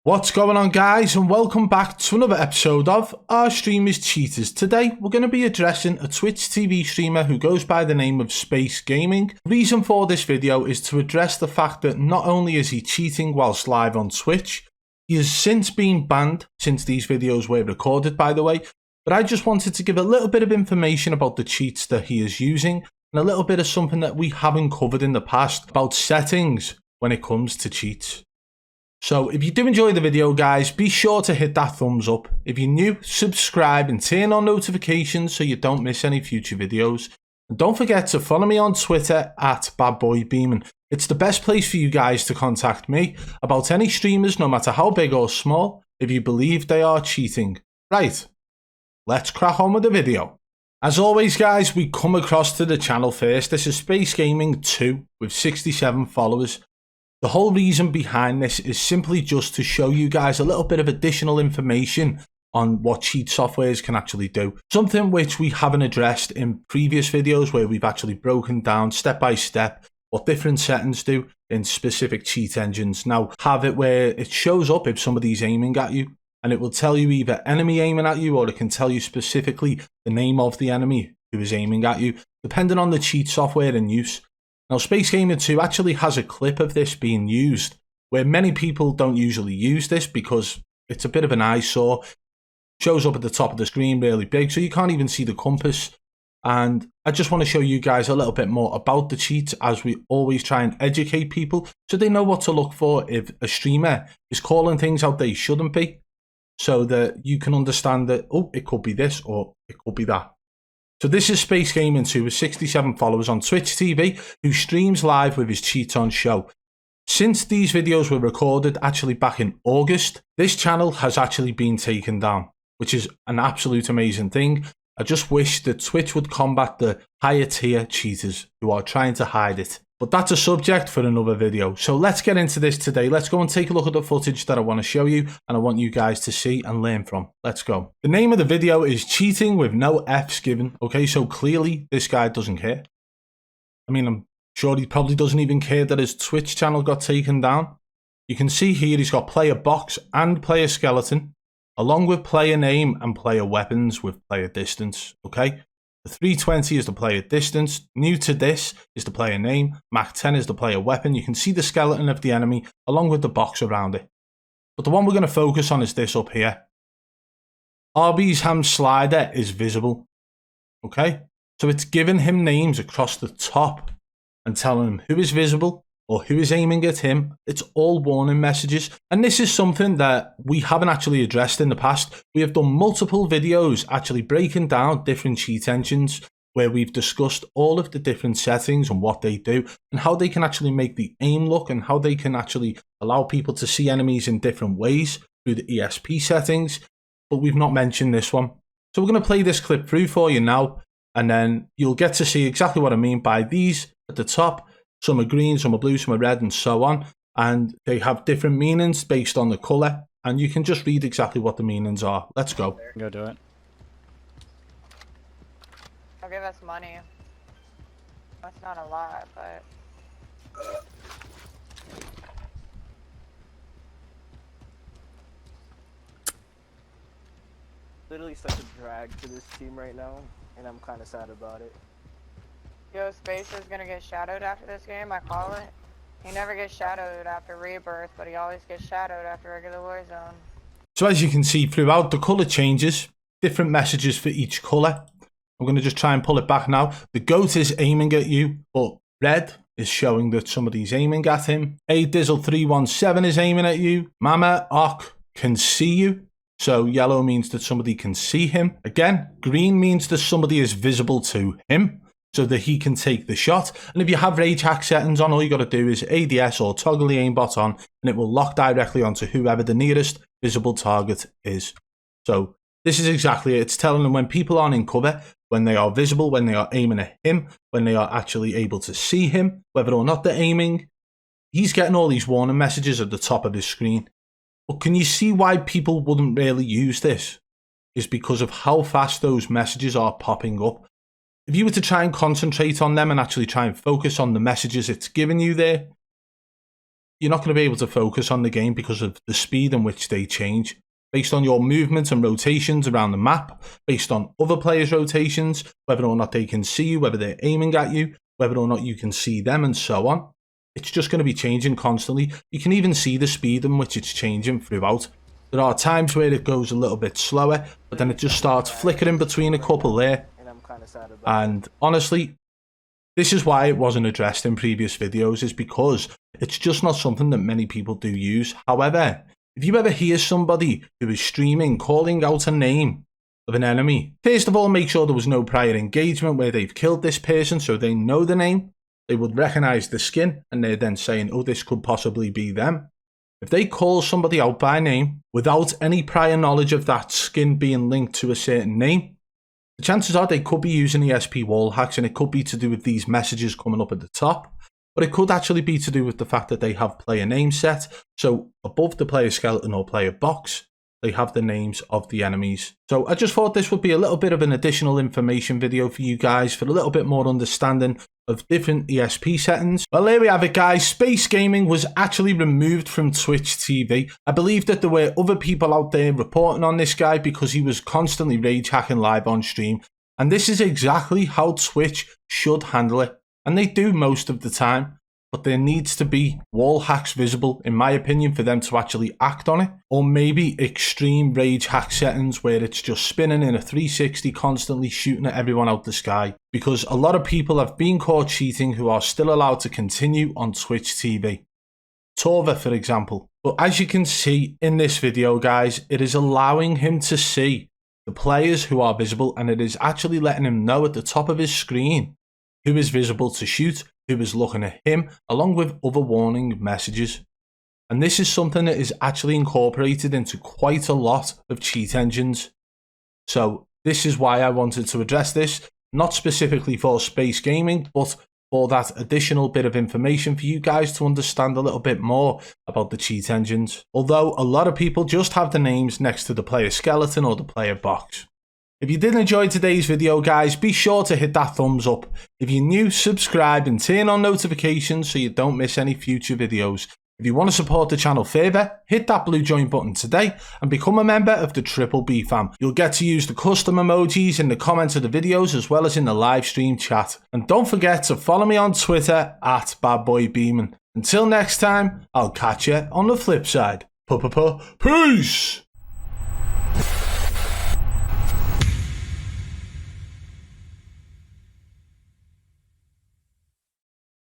What's going on, guys, and welcome back to another episode of Our Streamers Cheaters. Today we're going to be addressing a Twitch TV streamer who goes by the name of Space Gaming. The reason for this video is to address the fact that not only is he cheating whilst live on Twitch, he has since been banned since these videos were recorded, by the way, but I just wanted to give a little bit of information about the cheats that he is using and a little bit of something that we haven't covered in the past about settings when it comes to cheats. So if you do enjoy the video, guys, be sure to hit that thumbs up. If you're new, subscribe and turn on notifications so you don't miss any future videos. And don't forget to follow me on Twitter at Badboy Beaman. It's the best place for you guys to contact me about any streamers, no matter how big or small, if you believe they are cheating. Right, let's crack on with the video. As always, guys, we come across to the channel first. This is Space Gaming 2 with 67 followers. The whole reason behind this is simply just to show you guys a little bit of additional information on what cheat softwares can actually do. Something which we haven't addressed in previous videos where we've actually broken down step by step what different settings do in specific cheat engines. Now, have it where it shows up if somebody's aiming at you, and it will tell you either enemy aiming at you or it can tell you specifically the name of the enemy who is aiming at you, depending on the cheat software in use. Now, Space Gamer 2 actually has a clip of this being used, where many people don't usually use this because it's a bit of an eyesore. Shows up at the top of the screen really big, so you can't even see the compass. And I just want to show you guys a little bit more about the cheats, as we always try and educate people so they know what to look for if a streamer is calling things out they shouldn't be, so that you can understand that, oh, it could be this or it could be that. So this is Space Gaming 2 with 67 followers on Twitch TV, who streams live with his cheat on show. Since these videos were recorded actually back in August, this channel has actually been taken down, which is an absolute amazing thing. I just wish that Twitch would combat the higher tier cheaters who are trying to hide it. But that's a subject for another video. So let's get into this today. Let's go and take a look at the footage that I want to show you and I want you guys to see and learn from. Let's go. The name of the video is Cheating with No F's Given. Okay, so clearly this guy doesn't care. I mean, I'm sure he probably doesn't even care that his Twitch channel got taken down. You can see here he's got player box and player skeleton, along with player name and player weapons with player distance. Okay. The 320 is the player distance. New to this is the player name. Mach 10 is the player weapon. You can see the skeleton of the enemy along with the box around it. But the one we're going to focus on is this up here. RB's ham slider is visible. Okay, so it's giving him names across the top and telling him who is visible or who is aiming at him. It's all warning messages. And this is something that we haven't actually addressed in the past. We have done multiple videos actually breaking down different cheat engines where we've discussed all of the different settings and what they do and how they can actually make the aim look and how they can actually allow people to see enemies in different ways through the ESP settings. But we've not mentioned this one. So we're going to play this clip through for you now, and then you'll get to see exactly what I mean by these at the top. Some are green, some are blue, some are red, and so on. And they have different meanings based on the colour. And you can just read exactly what the meanings are. Let's go. Go do it. They'll give us money. That's not a lot, but... Literally such a drag to this team right now, and I'm kind of sad about it. Yo, Space is gonna get shadowed after this game, I call it. He never gets shadowed after Rebirth, but he always gets shadowed after regular Warzone. So as you can see throughout, the colour changes, different messages for each colour. I'm going to just try and pull it back now. The goat is aiming at you, but red is showing that somebody's aiming at him. Dizzle317 is aiming at you. Mama Ok can see you. So yellow means that somebody can see him. Again, green means that somebody is visible to him, so that he can take the shot. And if you have rage hack settings on, all you got to do is ADS or toggle the aimbot on, and it will lock directly onto whoever the nearest visible target is. So this is exactly it. It's telling them when people aren't in cover, when they are visible, when they are aiming at him, when they are actually able to see him, whether or not they're aiming. He's getting all these warning messages at the top of his screen. But can you see why people wouldn't really use this? It's because of how fast those messages are popping up. If you were to try and concentrate on them and actually try and focus on the messages it's giving you there, you're not going to be able to focus on the game because of the speed in which they change. Based on your movement and rotations around the map, based on other players' rotations, whether or not they can see you, whether they're aiming at you, whether or not you can see them, and so on. It's just going to be changing constantly. You can even see the speed in which it's changing throughout. There are times where it goes a little bit slower, but then it just starts flickering between a couple there. And I'm kind of sad about it. And honestly, this is why it wasn't addressed in previous videos, is because it's just not something that many people do use. However, if you ever hear somebody who is streaming calling out a name of an enemy, first of all, make sure there was no prior engagement where they've killed this person so they know the name. They would recognize the skin and they're then saying, oh, this could possibly be them. If they call somebody out by name without any prior knowledge of that skin being linked to a certain name, the chances are they could be using ESP wall hacks, and it could be to do with these messages coming up at the top. But it could actually be to do with the fact that they have player name set. So above the player skeleton or player box, they have the names of the enemies. So I just thought this would be a little bit of an additional information video for you guys for a little bit more understanding of different ESP settings. Well, there we have it, guys. Space Gaming was actually removed from Twitch TV. I believe that there were other people out there reporting on this guy because he was constantly rage hacking live on stream. And this is exactly how Twitch should handle it. And they do most of the time. But there needs to be wall hacks visible, in my opinion, for them to actually act on it. Or maybe extreme rage hack settings where it's just spinning in a 360, constantly shooting at everyone out the sky. Because a lot of people have been caught cheating who are still allowed to continue on Twitch TV. Torva, for example. But as you can see in this video, guys, it is allowing him to see the players who are visible, and it is actually letting him know at the top of his screen who is visible to shoot, who is looking at him, along with other warning messages. And this is something that is actually incorporated into quite a lot of cheat engines. So this is why I wanted to address this, not specifically for Space Gaming, but for that additional bit of information for you guys to understand a little bit more about the cheat engines. Although a lot of people just have the names next to the player skeleton or the player box. If you did enjoy today's video, guys, be sure to hit that thumbs up. If you're new, subscribe and turn on notifications so you don't miss any future videos. If you want to support the channel further, hit that blue join button today and become a member of the Triple B fam. You'll get to use the custom emojis in the comments of the videos as well as in the live stream chat. And don't forget to follow me on Twitter at Badboy Beaman. Until next time, I'll catch you on the flip side. Peace!